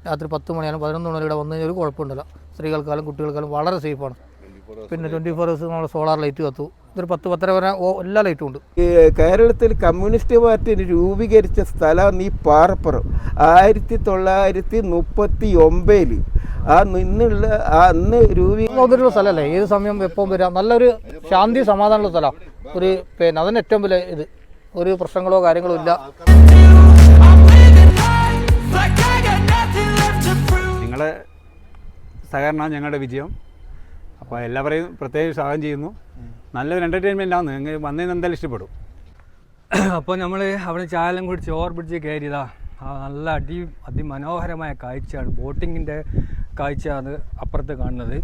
രാത്രി 10 മണിയാലും 11 മണി ഇവിടെ വന്നു കഴിഞ്ഞാൽ ഒരു കുഴപ്പമുണ്ടല്ലോ. സ്ത്രീകൾക്കാലും കുട്ടികൾക്കാലും വളരെ സേഫാണ്. പിന്നെ 24 hours നമ്മൾ സോളാർ ലൈറ്റ് കത്തു. ഇതൊരു 10-10:30 വരെ എല്ലാ ലൈറ്റും ഉണ്ട്. കേരളത്തിൽ കമ്മ്യൂണിസ്റ്റ് പാർട്ടി രൂപീകരിച്ച സ്ഥലം ഈ പാറപ്പുറം 1939 അന്ന് രൂപീകരിക്കുന്ന സ്ഥലമല്ലേ, ഏത് സമയം എപ്പം വരാം. നല്ലൊരു ശാന്തി സമാധാനമുള്ള സ്ഥലമാണ്. ഒരു പിന്നെ അതിന് ഏറ്റവും വലിയ ഇത് ഒരു പ്രശ്നങ്ങളോ കാര്യങ്ങളോ ഇല്ല. നിങ്ങളെ സഹകരണം ഞങ്ങളുടെ വിജയം. അപ്പോൾ എല്ലാവരെയും പ്രത്യേകം സ്വാഗതം ചെയ്യുന്നു. നല്ലൊരു എൻ്റർടൈൻമെൻറ്റാണ്. നിങ്ങൾ വന്നതിന് എന്തായാലും ഇഷ്ടപ്പെടും. അപ്പോൾ നമ്മൾ അവിടെ ചായലും കുടിച്ച് ഓവർ ബ്രിഡ്ജ് കയറിയതാ. നല്ല അതിമനോഹരമായ കാഴ്ചയാണ്. ബോട്ടിങ്ങിൻ്റെ കാഴ്ചയാണ് അപ്പുറത്ത് കാണുന്നത്.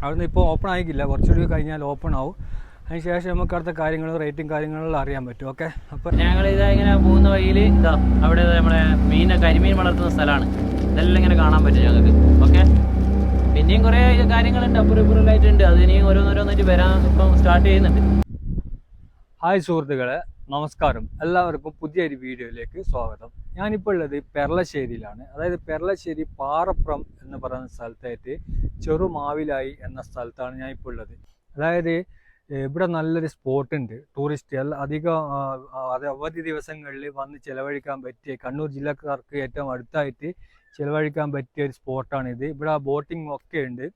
അവിടുന്ന് ഇപ്പോൾ ഓപ്പൺ ആയിക്കില്ല, കുറച്ചുകൂടി കഴിഞ്ഞാൽ ഓപ്പൺ ആവും. അതിന് ശേഷം നമുക്ക് അടുത്ത കാര്യങ്ങളും റേറ്റും കാര്യങ്ങളും അറിയാൻ പറ്റും. ഓക്കെ, അപ്പോൾ ഞങ്ങൾ ഇതാ ഇങ്ങനെ പോകുന്ന വഴിയിൽ ഇതാ അവിടെ നമ്മളെ കരിമീൻ വളർത്തുന്ന സ്ഥലമാണ്. ഇതെല്ലാം ഇങ്ങനെ കാണാൻ പറ്റും ഞങ്ങൾക്ക്. ഓക്കെ, പിന്നെയും കുറേ കാര്യങ്ങളുണ്ട് അപ്പുറലായിട്ടുണ്ട്. അതിനെയും ഓരോന്നോരോന്നായിട്ട് വരാൻ ഇപ്പം സ്റ്റാർട്ട് ചെയ്യുന്നുണ്ട്. ഹായ് സുഹൃത്തുക്കളെ, നമസ്കാരം. എല്ലാവർക്കും പുതിയൊരു വീഡിയോയിലേക്ക് സ്വാഗതം. ഞാനിപ്പോൾ ഉള്ളത് പെർളശ്ശേരിയിലാണ്. അതായത് പെർളശ്ശേരി പാറപ്പുറം എന്ന് പറയുന്ന സ്ഥലത്തായിട്ട് ചെറുമാവിലായി എന്ന സ്ഥലത്താണ് ഞാൻ ഇപ്പോൾ ഉള്ളത്. അതായത് ഇവിടെ നല്ലൊരു സ്പോട്ടുണ്ട്. ടൂറിസ്റ്റ് അധികം അവധി ദിവസങ്ങളിൽ വന്ന് ചിലവഴിക്കാൻ പറ്റിയ, കണ്ണൂർ ജില്ലക്കാർക്ക് ഏറ്റവും അടുത്തായിട്ട് ചിലവഴിക്കാൻ പറ്റിയ ഒരു സ്പോട്ടാണിത്. ഇവിടെ ബോട്ടിംഗ് ഒക്കെ ഉണ്ട്.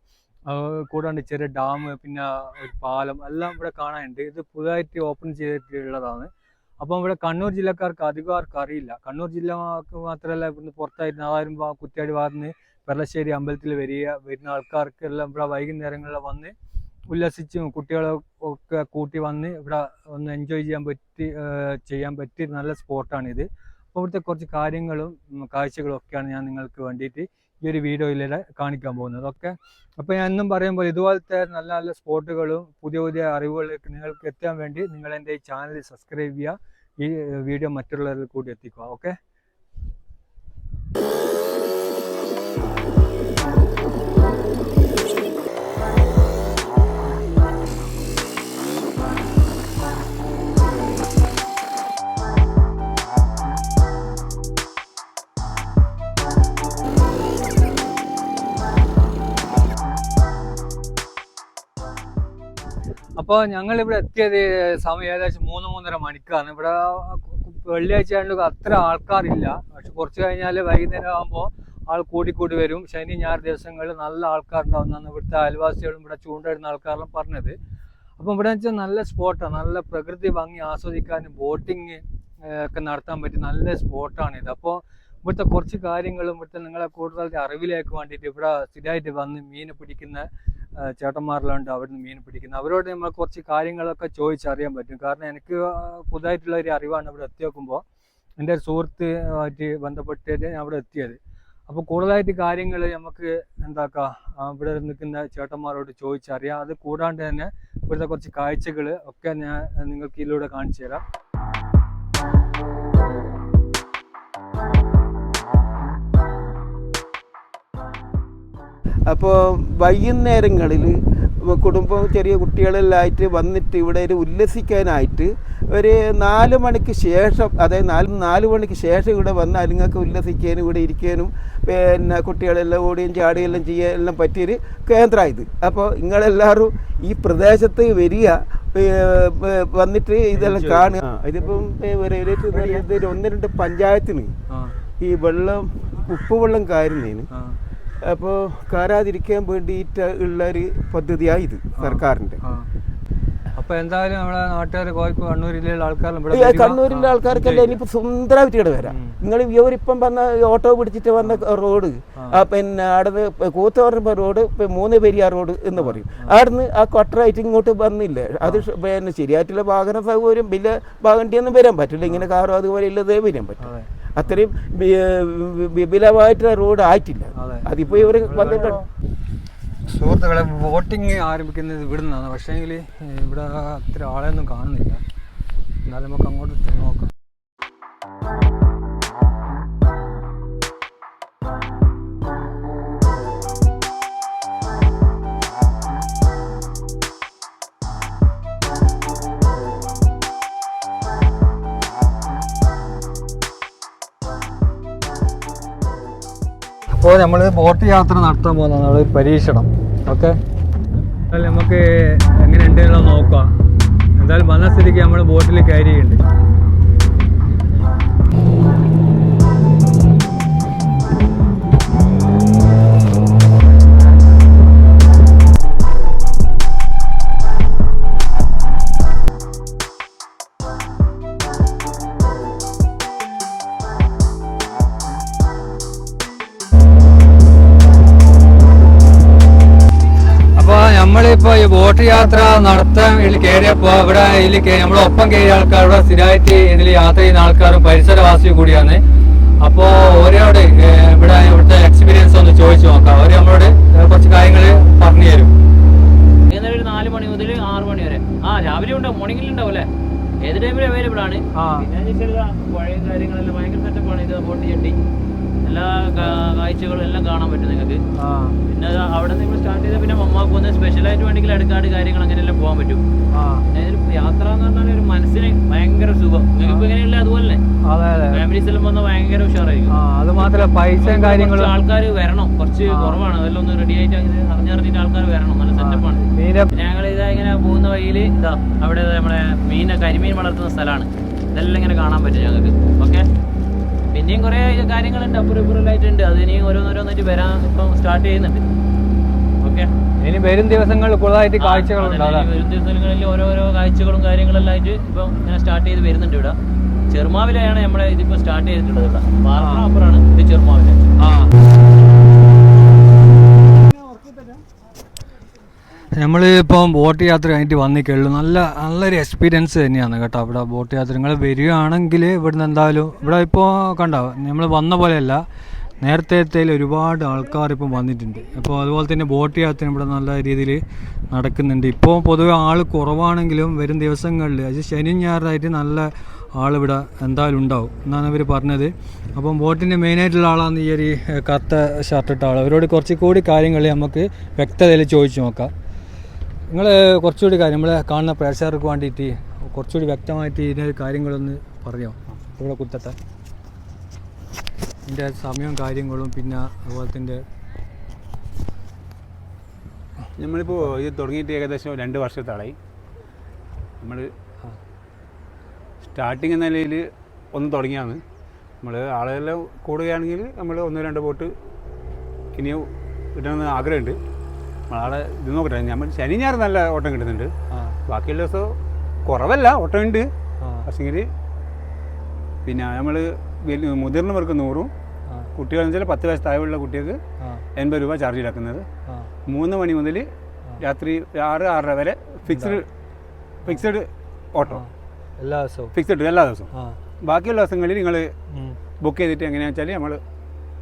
കൂടാണ്ട് ചെറിയ ഡാം, പിന്നെ ഒരു പാലം എല്ലാം ഇവിടെ കാണാനുണ്ട്. ഇത് പുതുതായിട്ട് ഓപ്പൺ ചെയ്തിട്ടുള്ളതാണ്. അപ്പം ഇവിടെ കണ്ണൂർ ജില്ലക്കാർക്ക് അധികം ആർക്കും അറിയില്ല. കണ്ണൂർ ജില്ല മാത്രമല്ല, ഇവിടുന്ന് പുറത്തായിട്ട് നാദാരും കുറ്റ്യാടി ഭാഗത്തുനിന്ന് പെർളശ്ശേരി അമ്പലത്തിൽ വരുന്ന ആൾക്കാർക്കെല്ലാം ഇവിടെ വൈകുന്നേരങ്ങളിൽ വന്ന് ഉല്ലസിച്ചും കുട്ടികളെ ഒക്കെ കൂട്ടി വന്ന് ഇവിടെ ഒന്ന് എൻജോയ് ചെയ്യാൻ പറ്റിയ നല്ല സ്പോട്ടാണിത്. അപ്പോൾ ഇവിടുത്തെ കുറച്ച് കാര്യങ്ങളും കാഴ്ചകളും ഒക്കെയാണ് ഞാൻ നിങ്ങൾക്ക് വേണ്ടിയിട്ട് ഈ ഒരു വീഡിയോയിലൂടെ കാണിക്കാൻ പോകുന്നത്. ഓക്കെ, അപ്പോൾ ഞാൻ എന്നും പറയുമ്പോൾ ഇതുപോലത്തെ നല്ല നല്ല സ്പോട്ടുകളും പുതിയ പുതിയ അറിവുകളിലേക്ക് നിങ്ങൾക്ക് എത്താൻ വേണ്ടി നിങ്ങൾ എൻ്റെ ഈ ചാനൽ സബ്സ്ക്രൈബ് ചെയ്യുക. ഈ വീഡിയോ മറ്റുള്ളവരിൽ കൂടി എത്തിക്കുക. ഓക്കെ, അപ്പോൾ ഞങ്ങളിവിടെ എത്തിയത് സമയം ഏകദേശം 3-3:30 മണിക്കാണ്. ഇവിടെ വെള്ളിയാഴ്ച ആയതുകൊണ്ട് അത്ര ആൾക്കാരില്ല. പക്ഷെ കുറച്ച് കഴിഞ്ഞാൽ വൈകുന്നേരം ആകുമ്പോൾ ആൾ കൂടി വരും. ശനി ഞായർ ദിവസങ്ങളിൽ നല്ല ആൾക്കാരുണ്ടാവുന്നതാണ് ഇവിടുത്തെ അയൽവാസികളും ഇവിടെ ചൂണ്ടിടുന്ന ആൾക്കാരെല്ലാം പറഞ്ഞത്. അപ്പം ഇവിടെ വെച്ചാൽ നല്ല സ്പോട്ടാണ്. നല്ല പ്രകൃതി ഭംഗി ആസ്വദിക്കാനും ബോട്ടിങ് ഒക്കെ നടത്താൻ പറ്റിയ നല്ല സ്പോട്ടാണിത്. അപ്പോൾ ഇവിടുത്തെ കുറച്ച് കാര്യങ്ങളും ഇവിടുത്തെ നിങ്ങളെ കൂടുതൽ അറിവിലേക്ക് വേണ്ടിയിട്ട് ഇവിടെ സ്ഥിരമായിട്ട് വന്ന് മീൻ പിടിക്കുന്ന ചേട്ടന്മാരിലുണ്ട്. അവിടുന്ന് മീൻ പിടിക്കുന്നത്. അവരോട് നമ്മൾ കുറച്ച് കാര്യങ്ങളൊക്കെ ചോദിച്ചറിയാൻ പറ്റും. കാരണം എനിക്ക് പുതുതായിട്ടുള്ള ഒരു അറിവാണ് ഇവിടെ എത്തി നോക്കുമ്പോൾ. എൻ്റെ ഒരു സുഹൃത്തുമായിട്ട് ബന്ധപ്പെട്ടിട്ട് ഞാൻ അവിടെ എത്തിയത്. അപ്പോൾ കൂടുതലായിട്ട് കാര്യങ്ങൾ നമുക്ക് എന്താക്കാം ഇവിടെ നിൽക്കുന്ന ചേട്ടന്മാരോട് ചോദിച്ചറിയാം. അത് കൂടാണ്ട് തന്നെ ഇവിടുത്തെ കുറച്ച് കാഴ്ചകൾ ഒക്കെ ഞാൻ നിങ്ങൾക്ക് ഇതിലൂടെ കാണിച്ചു തരാം. അപ്പോൾ വൈകുന്നേരങ്ങളിൽ കുടുംബം ചെറിയ കുട്ടികളെല്ലാമായിട്ട് വന്നിട്ട് ഇവിടെ ഒരു ഉല്ലസിക്കാനായിട്ട് ഒരു 4 മണിക്ക് ശേഷം, അതായത് 4 മണിക്ക് ശേഷം ഇവിടെ വന്ന് നിങ്ങൾക്ക് ഉല്ലസിക്കാനും ഇവിടെ ഇരിക്കാനും പിന്നെ കുട്ടികളെല്ലാം ഓടുകയും ചാടുകയെല്ലാം ചെയ്യാനെല്ലാം പറ്റിയൊരു കേന്ദ്രമായത്. അപ്പോൾ നിങ്ങളെല്ലാവരും ഈ പ്രദേശത്ത് വരിക, വന്നിട്ട് ഇതെല്ലാം കാണുക. ഇതിപ്പം ഒരു 1-2 പഞ്ചായത്തിന് ഈ വെള്ളം ഉപ്പുവെള്ളം കാരുന്നതിന് അപ്പോൾ കാരാതിരിക്കാൻ വേണ്ടിയിട്ട് ഉള്ളൊരു പദ്ധതിയായി ഇത് സർക്കാരിൻ്റെ. അപ്പോൾ എന്തായാലും നമ്മുടെ നാട്ടുകാർ കണ്ണൂരിലുള്ള ആൾക്കാരെല്ലാം കണ്ണൂരിലെ ആൾക്കാർക്കല്ലേ ഇനിയിപ്പോൾ സുന്ദരമായിട്ട് ഇവിടെ വരാം. നിങ്ങൾ ഇവരിപ്പം വന്ന ഓട്ടോ പിടിച്ചിട്ട് വന്ന റോഡ്, പിന്നെ അവിടുന്ന് കൂത്തുപറമ്പ് റോഡ്, 3 പെരിയാർ റോഡ് എന്ന് പറയും. അവിടുന്ന് ആ കൊട്ടറായിട്ട് ഇങ്ങോട്ട് വന്നില്ലേ, അത് പിന്നെ ശരിയായിട്ടുള്ള വാഹന സൗകര്യം വലിയ വണ്ടിയൊന്നും വരാൻ പറ്റില്ല. ഇങ്ങനെ കാറോ അതുപോലെ ഇല്ലതേ വരാൻ പറ്റും. അത്രയും വിപുലമായിട്ടുള്ള റോഡ് ആയിട്ടില്ല. അതിപ്പോൾ ഇവർ വന്നിട്ടുണ്ട്. സുഹൃത്തുക്കളെ, ബോട്ടിങ് ആരംഭിക്കുന്നത് ഇവിടെ നിന്നാണ്. പക്ഷേങ്കിൽ ഇവിടെ അത്ര ആളെയൊന്നും കാണുന്നില്ല. എന്നാലും നമുക്ക് അങ്ങോട്ട് നോക്കാം. അപ്പോൾ നമ്മൾ ബോട്ട് യാത്ര നടത്താൻ പോകുന്ന നമ്മൾ പരീക്ഷണം. ഓക്കെ, എന്തായാലും നമുക്ക് എങ്ങനെയുണ്ട് എന്നുള്ളത് നോക്കാം. എന്തായാലും വന്ന സ്ഥിതിക്ക് നമ്മൾ ബോട്ടിൽ ക്യാരി ചെയ്യുന്നുണ്ട്. നമ്മളിപ്പോൾ ഈ ബോട്ട് യാത്ര നടത്താൻ ഇതിൽ കയറിയപ്പോൾ ഇവിടെ ഇതിൽ നമ്മളൊപ്പം കയറിയ ആൾക്കാർ ഇവിടെ സ്ഥിരമായിട്ട് ഇതിൽ യാത്ര ചെയ്യുന്ന ആൾക്കാരും പരിസരവാസിയും കൂടിയാണ്. അപ്പോൾ ഓരോട് ഇവിടുത്തെ എക്സ്പീരിയൻസ് ഒന്ന് ചോദിച്ചു നോക്കാം. അവർ നമ്മളോട് കുറച്ച് കാര്യങ്ങൾ പറഞ്ഞു തരും. വൈകുന്നേരം ഒരു 4 മണി മുതൽ 6 മണി വരെ. രാവിലെ ഉണ്ടാവും, മോർണിംഗിൽ ഉണ്ടാവും അല്ലേ? ഏത് ടൈമിൽ അവൈലബിൾ ആണ്. പിന്നെ പഴയ കാര്യങ്ങളെല്ലാം ഭയങ്കര സെറ്റപ്പാണ്. ഇത് ബോട്ട് ചട്ടി എല്ലാ കാഴ്ചകളും എല്ലാം കാണാൻ പറ്റും നിങ്ങൾക്ക്. പിന്നെ അവിടെ നിന്ന് സ്റ്റാർട്ട് ചെയ്താൽ പിന്നെ മമ്മാക്ക് ഒന്ന് സ്പെഷ്യലായിട്ട് വേണമെങ്കിൽ അടുക്കാട് കാര്യങ്ങൾ അങ്ങനെയെല്ലാം പോകാൻ പറ്റും. പിന്നെ യാത്ര എന്ന് പറഞ്ഞാൽ ഒരു മനസ്സിന് ഭയങ്കര സുഖം. നിങ്ങൾക്ക് എങ്ങനെയല്ല അതുപോലെ ഫാമിലീസ് എല്ലാം വന്നാൽ ഭയങ്കര ഉഷാറായിരിക്കും. അത് മാത്രമല്ല പൈസയും കാര്യങ്ങളും ആൾക്കാർ വരണം, കുറച്ച് കുറവാണ്. അതെല്ലാം ഒന്ന് റെഡി ആയിട്ട് അറിഞ്ഞറിഞ്ഞിട്ട് ആൾക്കാർ വരണം. നല്ല സെറ്റപ്പാണ്. ഞങ്ങൾ ഇതാ ഇങ്ങനെ പോകുന്ന വഴിയിൽ ഇതാ അവിടെ നമ്മളെ കരിമീൻ വളർത്തുന്ന സ്ഥലമാണ്. ഇതെല്ലാം ഇങ്ങനെ കാണാൻ പറ്റും ഞങ്ങൾക്ക്. ഓക്കെ, പിന്നെയും കുറേ കാര്യങ്ങളുണ്ട്, അപ്പുറം ഇപ്പുറമായിട്ടുണ്ട്. അത് ഇനിയും ഓരോന്നോരോന്നായിട്ട് വരാൻ ഇപ്പം സ്റ്റാർട്ട് ചെയ്യുന്നുണ്ട്. ഓക്കെ, ഇനി വരും ദിവസങ്ങളിൽ കൂടുതലായിട്ട് കാഴ്ചകളുണ്ടാവും. വരും ദിവസങ്ങളിൽ ഓരോരോ കാഴ്ചകളും കാര്യങ്ങളെല്ലാം ആയിട്ട് ഇപ്പം ഇങ്ങനെ സ്റ്റാർട്ട് ചെയ്ത് വരുന്നുണ്ട്. ഇവിടെ ചെറുമാവിലെയാണ് നമ്മളെ ഇതിപ്പോൾ സ്റ്റാർട്ട് ചെയ്തിട്ടുള്ളത്. ഇവിടെ പാറപ്പുറം അപ്പുറമാണ് ഇത് ചെറുമാവിലെ. നമ്മളിപ്പം ബോട്ട് യാത്ര കഴിഞ്ഞിട്ട് വന്നിക്കുള്ളൂ. നല്ലൊരു എക്സ്പീരിയൻസ് തന്നെയാണ് കേട്ടോ. ഇവിടെ ബോട്ട് യാത്ര നിങ്ങൾ വരികയാണെങ്കിൽ ഇവിടുന്ന് എന്തായാലും ഇവിടെ ഇപ്പോൾ കണ്ടോ നമ്മൾ വന്ന പോലെയല്ല, നേരത്തെ ഒരുപാട് ആൾക്കാർ ഇപ്പം വന്നിട്ടുണ്ട്. അപ്പോൾ അതുപോലെ തന്നെ ബോട്ട് യാത്ര ഇവിടെ നല്ല രീതിയിൽ നടക്കുന്നുണ്ട്. ഇപ്പോൾ പൊതുവെ ആൾ കുറവാണെങ്കിലും വരും ദിവസങ്ങളിൽ അത് ശനി ഞായറായിട്ട് നല്ല ആളിവിടെ എന്തായാലും ഉണ്ടാവും എന്നാണ് അവർ പറഞ്ഞത്. അപ്പം ബോട്ടിൻ്റെ മെയിനായിട്ടുള്ള ആളാണ് ഈ ഒരു കറുത്ത ഷർട്ടിട്ട ആൾ. അവരോട് കുറച്ച് കൂടി കാര്യങ്ങൾ നമുക്ക് വ്യക്തതയിൽ ചോദിച്ചു നോക്കാം. നിങ്ങൾ കുറച്ചുകൂടി കാര്യം നമ്മളെ കാണുന്ന പ്രേക്ഷകർക്ക് വേണ്ടിയിട്ട് കുറച്ചുകൂടി വ്യക്തമായിട്ട് ഇതിൻ്റെ കാര്യങ്ങളൊന്ന് പറഞ്ഞോ. ഇവിടെ കുത്തട്ടെ ഇതിൻ്റെ സമയവും കാര്യങ്ങളും പിന്നെ അതുപോലെ തന്നെ നമ്മളിപ്പോൾ ഇത് തുടങ്ങിയിട്ട് ഏകദേശം 2 വർഷത്തോളായി. നമ്മൾ സ്റ്റാർട്ടിങ് എന്ന നിലയിൽ ഒന്ന് തുടങ്ങിയാണ്. നമ്മൾ ആളുകളെല്ലാം കൂടുകയാണെങ്കിൽ നമ്മൾ 1-2 ബോട്ട് ഇനിയും കിട്ടണമെന്ന് ആഗ്രഹമുണ്ട്. നമ്മളാളെ ഇത് നോക്കട്ടെ. നമ്മൾ ശനി ഞായർ നല്ല ഓട്ടം കിട്ടുന്നുണ്ട്. ബാക്കിയുള്ള ദിവസം കുറവല്ല, ഓട്ടമുണ്ട്. പക്ഷെങ്കിൽ പിന്നെ നമ്മൾ മുതിർന്നവർക്ക് 100, കുട്ടികളെന്ന് വെച്ചാൽ 10 വയസ്സ് താഴെയുള്ള കുട്ടികൾക്ക് 80 രൂപ ചാർജ് ഈടാക്കുന്നത്. 3 മണി മുതൽ രാത്രി 6-6:30 വരെ ഫിക്സഡ് ഓട്ടോ എല്ലാ ദിവസവും എല്ലാ ദിവസവും. ബാക്കിയുള്ള ദിവസങ്ങളിൽ നിങ്ങൾ ബുക്ക് ചെയ്തിട്ട് എങ്ങനെയാണെന്ന് വെച്ചാൽ നമ്മൾ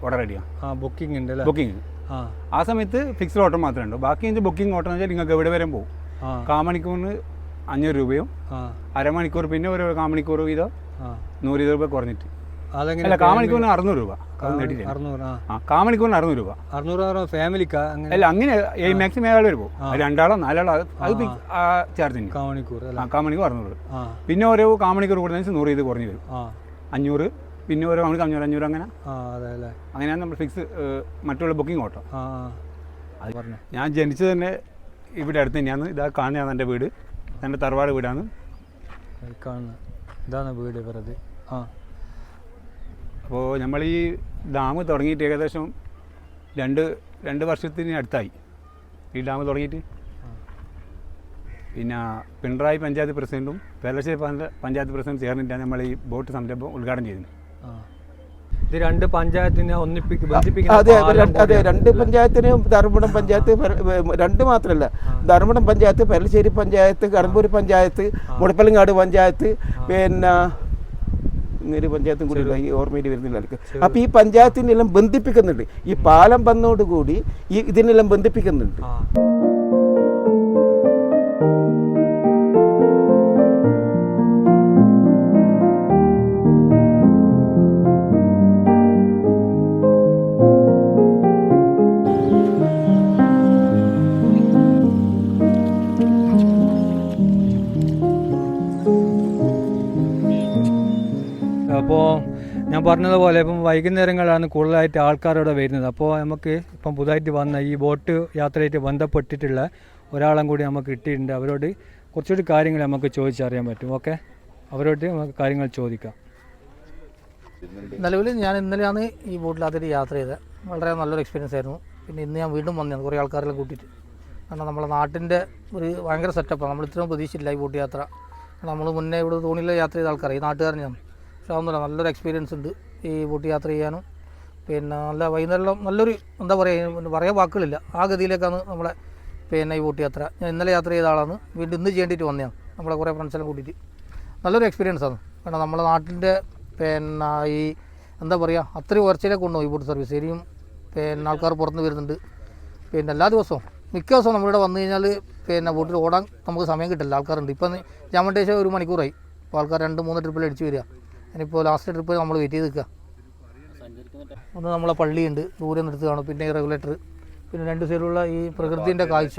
ഓർഡർ റെഡിയാണ്. ബുക്കിംഗ് ഉണ്ട്, ബുക്കിംഗ് ആ സമയത്ത് ഫിക്സഡ് ഓട്ടം മാത്രമേ ഉള്ളൂ. ബാക്കി ബുക്കിംഗ് ഓട്ടം എന്ന് വെച്ചാൽ നിങ്ങൾക്ക് എവിടെ വരെ പോകും. കാമണിക്കൂറിന് 500 രൂപയും അരമണിക്കൂർ പിന്നെ ഒരു കാമണിക്കൂർ വീതം 120 രൂപ കുറഞ്ഞിട്ട്. അല്ല, കാമണിക്കൂറിന് 600 രൂപ. കാമണിക്കൂറിന് 600 രൂപ. 600 ഫാമിലിക്കാ? അല്ല, അങ്ങനെ മാക്സിമം 7 വരെ പോകും. 2 ആളോ 4 ആളോ അത് ചാർജ് ഉണ്ട്. കാമണിക്കൂർ 600. പിന്നെ ഓരോ കാമണിക്കൂർ കൂടുന്ന 100 ഇത് കുറഞ്ഞു വരും. 500, പിന്നെ ഓരോ കാമണിക്ക് 500 അങ്ങനെ. അങ്ങനെയാണ് നമ്മൾ ഫിക്സ് മറ്റുള്ള ബുക്കിംഗ് ഓട്ടോ. അത് പറഞ്ഞു. ഞാൻ ജനിച്ചത് തന്നെ ഇവിടെ അടുത്ത് തന്നെയാണ്. ഇതാ കാണുന്നതാണ് എൻ്റെ വീട്. എൻ്റെ തറവാട് വീടാണ് കാണുന്നത്. ഇതാണ് വീട് വെറുതെ. അപ്പോൾ നമ്മൾ ഈ ഡാം തുടങ്ങിയിട്ട് ഏകദേശം 2 വർഷത്തിന് അടുത്തായി ഈ ഡാം തുടങ്ങിയിട്ട്. പിന്നെ പിണറായി പഞ്ചായത്ത് പ്രസിഡൻറ്റും പെരളശ്ശേരി പഞ്ചായത്ത് പ്രസിഡൻറ്റും ചേർന്നിട്ടാണ് നമ്മൾ ഈ ബോട്ട് സംരംഭം ഉദ്ഘാടനം ചെയ്തത്. ഇത് 2 പഞ്ചായത്തിനെ അതെ, 2 പഞ്ചായത്തിനും ധർമ്മടം പഞ്ചായത്ത് 2 മാത്രമല്ല, ധർമ്മടം പഞ്ചായത്ത്, പെരളശ്ശേരി പഞ്ചായത്ത്, കടമ്പൂർ പഞ്ചായത്ത്, മുടപ്പലങ്ങാട് പഞ്ചായത്ത്, പിന്നെ ഇങ്ങനൊരു പഞ്ചായത്തും കൂടി ഈ ഓർമ്മയിൽ വരുന്നില്ല എനിക്ക്. അപ്പോൾ ഈ പഞ്ചായത്തിനെല്ലാം ബന്ധിപ്പിക്കുന്നുണ്ട്. ഈ പാലം വന്നതോടുകൂടി ഇതിനെല്ലാം ബന്ധിപ്പിക്കുന്നുണ്ട്. അപ്പോൾ ഞാൻ പറഞ്ഞതുപോലെ ഇപ്പം വൈകുന്നേരങ്ങളാണ് കൂടുതലായിട്ട് ആൾക്കാരോടെ വരുന്നത്. അപ്പോൾ നമുക്ക് ഇപ്പം പുതുതായിട്ട് വന്ന ഈ ബോട്ട് യാത്രയായിട്ട് ബന്ധപ്പെട്ടിട്ടുള്ള ഒരാളും കൂടി നമുക്ക് കിട്ടിയിട്ടുണ്ട്. അവരോട് കുറച്ചുകൂടി കാര്യങ്ങൾ നമുക്ക് ചോദിച്ചറിയാൻ പറ്റും. ഓക്കെ, അവരോട് നമുക്ക് കാര്യങ്ങൾ ചോദിക്കാം. നിലവിൽ ഞാൻ ഇന്നലെയാണ് ഈ ബോട്ടിലാദ്യമായിട്ട് യാത്ര ചെയ്തത്. വളരെ നല്ലൊരു എക്സ്പീരിയൻസ് ആയിരുന്നു. പിന്നെ ഇന്ന് ഞാൻ വീണ്ടും വന്നതാണ് കുറേ ആൾക്കാരെല്ലാം കൂട്ടിയിട്ട്. കാരണം നമ്മളെ നാട്ടിൻ്റെ ഒരു ഭയങ്കര സെറ്റപ്പാണ്. നമ്മൾ ഇത്രയും പ്രതീക്ഷിച്ചില്ല ഈ ബോട്ട് യാത്ര. നമ്മൾ മുന്നേ ഇവിടെ തോണിയിൽ യാത്ര ചെയ്ത ആൾക്കാരാണ്, ഈ നാട്ടുകാരനാണ്. പക്ഷേ അതൊന്നുമില്ല, നല്ലൊരു എക്സ്പീരിയൻസ് ഉണ്ട് ഈ ബോട്ട് യാത്ര ചെയ്യാനും. പിന്നെ നല്ല വൈകുന്നേരം നല്ലൊരു എന്താ പറയുക, പറയാൻ വാക്കുകളില്ല, ആ ഗതിയിലേക്കാണ് നമ്മളെ പിന്നെ ഈ ബോട്ട് യാത്ര. ഞാൻ ഇന്നലെ യാത്ര ചെയ്ത ആളാണ്, വീണ്ടും ഇന്ന് ചെയ്യേണ്ടിയിട്ട് വന്നതാണ് നമ്മളെ കുറേ ഫ്രണ്ട്സെല്ലാം കൂട്ടിയിട്ട്. നല്ലൊരു എക്സ്പീരിയൻസ് ആണ്. കാരണം നമ്മളെ നാട്ടിൻ്റെ പിന്നെ ഈ എന്താ പറയുക, അത്രയും ഉയർച്ചയിലേക്ക് കൊണ്ടുപോകും ഈ ബോട്ട് സർവീസ്. ഇനിയും പിന്നെ ആൾക്കാർ പുറത്തുനിന്ന് വരുന്നുണ്ട്. പിന്നെ എല്ലാ ദിവസവും മിക്ക ദിവസവും നമ്മളിവിടെ വന്നു കഴിഞ്ഞാൽ പിന്നെ ബോട്ടിൽ ഓടാൻ നമുക്ക് സമയം കിട്ടില്ല, ആൾക്കാരുണ്ട്. ഇപ്പം ജാമണ്ടേശ 1 മണിക്കൂറായി, ഇപ്പോൾ ആൾക്കാർ 2-3 ട്രിപ്പിൽ അടിച്ച് വരിക. ഇനിയിപ്പോൾ ലാസ്റ്റ് ട്രിപ്പ് നമ്മൾ വെയിറ്റ് ചെയ്ത് നിൽക്കുക. ഒന്ന് നമ്മളെ പള്ളിയുണ്ട്, ദൂരെ നിർത്തി കാണും. പിന്നെ ഈ റെഗുലേറ്റർ, പിന്നെ 2 സൈഡിലുള്ള ഈ പ്രകൃതിൻ്റെ കാഴ്ച,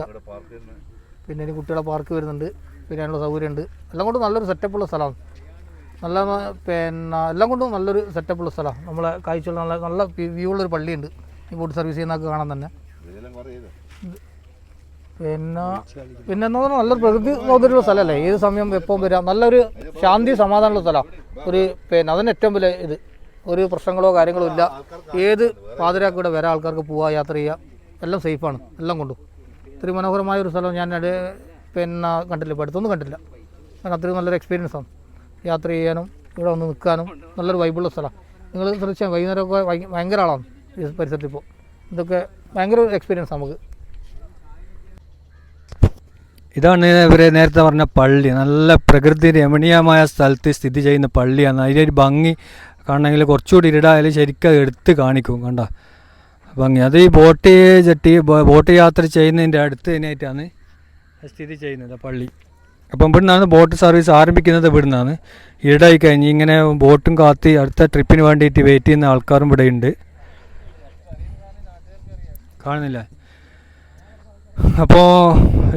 പിന്നെ ഇനി കുട്ടികളെ പാർക്ക് വരുന്നുണ്ട്, പിന്നെ അതിനുള്ള സൗകര്യമുണ്ട്. എല്ലാം കൊണ്ടും നല്ലൊരു സെറ്റപ്പുള്ള സ്ഥലമാണ്. നല്ല പിന്നെ എല്ലാം കൊണ്ടും നല്ലൊരു സെറ്റപ്പുള്ള സ്ഥലമാണ്. നമ്മളെ കാഴ്ചയുള്ള നല്ല നല്ല വ്യൂ ഉള്ളൊരു പള്ളിയുണ്ട് ഈ ബോട്ട് സർവീസ് ചെയ്യുന്നതൊക്കെ കാണാൻ തന്നെ. പിന്നെ എന്താ പറഞ്ഞാൽ നല്ലൊരു പ്രകൃതി സൗകര്യമുള്ള സ്ഥലമല്ലേ, ഏത് സമയം എപ്പം വരാം. നല്ലൊരു ശാന്തി സമാധാനമുള്ള സ്ഥലമാണ്. ഒരു പിന്നെ അതിന് ഏറ്റവും വലിയ ഇത്, ഒരു പ്രശ്നങ്ങളോ കാര്യങ്ങളോ ഇല്ല. ഏത് പാതിരാക്കൂടെ വരാം, ആൾക്കാർക്ക് പോവാം, യാത്ര ചെയ്യാം, എല്ലാം സേഫാണ് എല്ലാം കൊണ്ടും. ഇത്രയും മനോഹരമായ ഒരു സ്ഥലം ഞാൻ പിന്നെ കണ്ടില്ല, ഇപ്പോൾ അടുത്തൊന്നും കണ്ടില്ല. കാരണം അത്രയും നല്ലൊരു എക്സ്പീരിയൻസ് ആണ് യാത്ര ചെയ്യാനും ഇവിടെ വന്ന് നിൽക്കാനും. നല്ലൊരു വൈബുള്ള സ്ഥലമാണ്. നിങ്ങൾ തീർച്ചയായും വൈകുന്നേരമൊക്കെ ഭയങ്കര ആളാണ് ഈ പരിസരത്ത്. ഇപ്പോൾ ഇതൊക്കെ ഭയങ്കര എക്സ്പീരിയൻസ് നമുക്ക്. ഇതാണ് ഇവർ നേരത്തെ പറഞ്ഞ പള്ളി. നല്ല പ്രകൃതി രമണീയമായ സ്ഥലത്ത് സ്ഥിതി ചെയ്യുന്ന പള്ളിയാണ്. അതിൻ്റെ ഒരു ഭംഗി കാണണമെങ്കിൽ കുറച്ചുകൂടി ഇരുടായാലും ശരിക്കും എടുത്ത് കാണിക്കും. കണ്ട ഭംഗി. അത് ഈ ബോട്ട് യാത്ര ചെയ്യുന്നതിൻ്റെ അടുത്ത് തന്നെയായിട്ടാണ് സ്ഥിതി ചെയ്യുന്നത് പള്ളി. അപ്പം ഇവിടുന്നാണ് ബോട്ട് സർവീസ് ആരംഭിക്കുന്നത്. ഇവിടുന്നാണ് ഇരുടായി കഴിഞ്ഞ് ഇങ്ങനെ ബോട്ടും കാത്തി അടുത്ത ട്രിപ്പിന് വേണ്ടിയിട്ട് വെയിറ്റ് ചെയ്യുന്ന ആൾക്കാരും ഇവിടെ ഉണ്ട്. കാണുന്നില്ല? അപ്പോൾ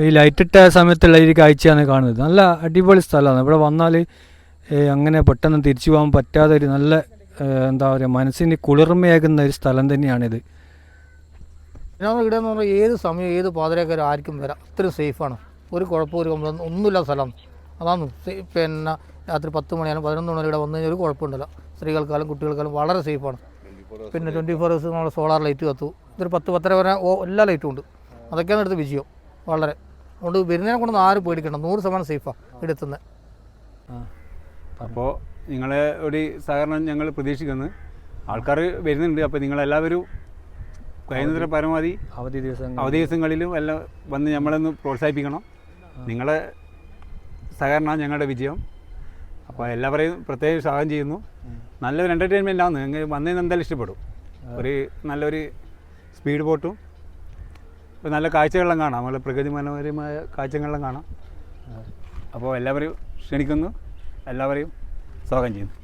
ഈ ലൈറ്റിട്ട സമയത്തുള്ള ഈ കാഴ്ചയാണ് കാണുന്നത്. നല്ല അടിപൊളി സ്ഥലമാണ്. ഇവിടെ വന്നാൽ അങ്ങനെ പെട്ടെന്ന് തിരിച്ചു പോകാൻ പറ്റാതെ ഒരു നല്ല എന്താ പറയുക, മനസ്സിന് കുളിർമയാകുന്ന ഒരു സ്ഥലം തന്നെയാണിത്. ഞാൻ ഇവിടെ എന്ന് പറഞ്ഞാൽ ഏത് സമയം ഏത് പാതിരാക്കാരും ആർക്കും വരാം, അത്രയും സേഫാണ്. ഒരു കുഴപ്പവും ഒരു കംപ്ലൈൻറ്റ് ഒന്നുമില്ലാത്ത സ്ഥലമാണ്. അതാണ് പിന്നെ രാത്രി 10 മണിയാലും 11 മണി ഇവിടെ വന്നു കഴിഞ്ഞാൽ ഒരു കുഴപ്പമുണ്ടല്ലോ. സ്ത്രീകൾക്കാലും കുട്ടികൾക്കാലും വളരെ സേഫാണ്. പിന്നെ 24 hours നമ്മൾ സോളാർ ലൈറ്റ് കത്തു. ഇതൊരു 10-10:30 വരെ എല്ലാ ലൈറ്റും ഉണ്ട്. അതൊക്കെയാണ് എടുത്ത് വിജയം വളരെ. അതുകൊണ്ട് വരുന്നതിനെ കൊണ്ടൊന്നും ആരും പേടിക്കണം, 100% സേഫാണ് ഇവിടെ എത്തുന്നത്. അപ്പോൾ നിങ്ങളെ ഒരു സഹകരണം ഞങ്ങൾ പ്രതീക്ഷിക്കുന്നു. ആൾക്കാർ വരുന്നുണ്ട്. അപ്പോൾ നിങ്ങളെല്ലാവരും കഴിയുന്നത്ര പരമാവധി അവധി ദിവസങ്ങളിലും എല്ലാം വന്ന് നമ്മളൊന്ന് പ്രോത്സാഹിപ്പിക്കണം. നിങ്ങളെ സഹകരണം ഞങ്ങളുടെ വിജയം. അപ്പോൾ എല്ലാവരെയും പ്രത്യേകം സ്വാഗതം ചെയ്യുന്നു. നല്ലൊരു എൻ്റർടൈൻമെൻ്റ് ആണ്. നിങ്ങൾ വന്നതിന് എന്തായാലും ഇഷ്ടപ്പെടും. ഒരു നല്ലൊരു സ്പീഡ് ബോട്ടും നല്ല കാഴ്ചകളെല്ലാം കാണാം, നല്ല പ്രകൃതി മനോഹരമായ കാഴ്ചകളെല്ലാം കാണാം. അപ്പോൾ എല്ലാവരെയും ക്ഷണിക്കുന്നു, എല്ലാവരെയും സ്വാഗതം ചെയ്യുന്നു.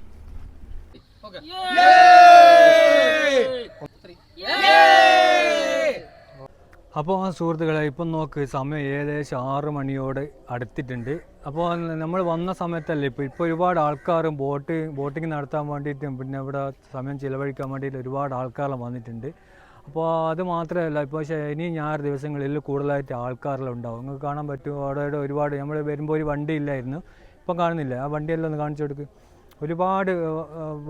അപ്പോൾ സുഹൃത്തുക്കളെ, ഇപ്പം നോക്ക്, സമയം ഏകദേശം 6 മണിയോട് അടുത്തിട്ടുണ്ട്. അപ്പോൾ നമ്മൾ വന്ന സമയത്തല്ലേ ഇപ്പോൾ ഒരുപാട് ആൾക്കാരും ബോട്ടിങ് നടത്താൻ വേണ്ടിയിട്ടും പിന്നെ ഇവിടെ സമയം ചിലവഴിക്കാൻ വേണ്ടിയിട്ട് ഒരുപാട് ആൾക്കാരെല്ലാം വന്നിട്ടുണ്ട്. അപ്പോൾ അത് മാത്രമല്ല, ഇപ്പോൾ ശനി ഞായർ ദിവസങ്ങളിൽ കൂടുതലായിട്ട് ആൾക്കാരെല്ലാം ഉണ്ടാവും. നിങ്ങൾക്ക് കാണാൻ പറ്റും. അവിടെ ഒരുപാട് നമ്മൾ വരുമ്പോൾ ഒരു വണ്ടി ഇല്ലായിരുന്നു, ഇപ്പം കാണുന്നില്ല. ആ വണ്ടിയെല്ലാം ഒന്ന് കാണിച്ചു കൊടുക്ക്. ഒരുപാട്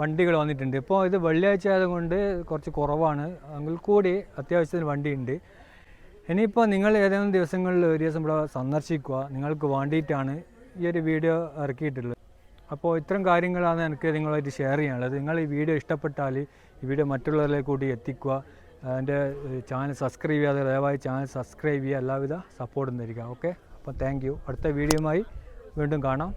വണ്ടികൾ വന്നിട്ടുണ്ട്. ഇപ്പോൾ ഇത് വെള്ളിയാഴ്ച ആയതുകൊണ്ട് കുറച്ച് കുറവാണ്, എങ്കിൽ കൂടി അത്യാവശ്യത്തിന് വണ്ടിയുണ്ട്. ഇനിയിപ്പോൾ നിങ്ങൾ ഏതെങ്കിലും ദിവസങ്ങളിൽ ഒരു ദിവസം ഇവിടെ സന്ദർശിക്കുക, നിങ്ങൾക്ക് വേണ്ടിയിട്ടാണ് ഈ ഒരു വീഡിയോ ഇറക്കിയിട്ടുള്ളത്. അപ്പോൾ ഇത്തരം കാര്യങ്ങളാണ് എനിക്ക് നിങ്ങളായിട്ട് ഷെയർ ചെയ്യാനുള്ളത്. നിങ്ങൾ ഈ വീഡിയോ ഇഷ്ടപ്പെട്ടാൽ ഈ വീഡിയോ മറ്റുള്ളവരിലേക്ക് കൂടി എത്തിക്കുക. എൻ്റെ ചാനൽ സബ്സ്ക്രൈബ് ചെയ്യാതെ ദയവായി ചാനൽ സബ്സ്ക്രൈബ് ചെയ്യുക. എല്ലാവിധ സപ്പോർട്ടും തരിക. ഓക്കെ, അപ്പോൾ താങ്ക് യു. അടുത്ത വീഡിയോയുമായി വീണ്ടും കാണാം.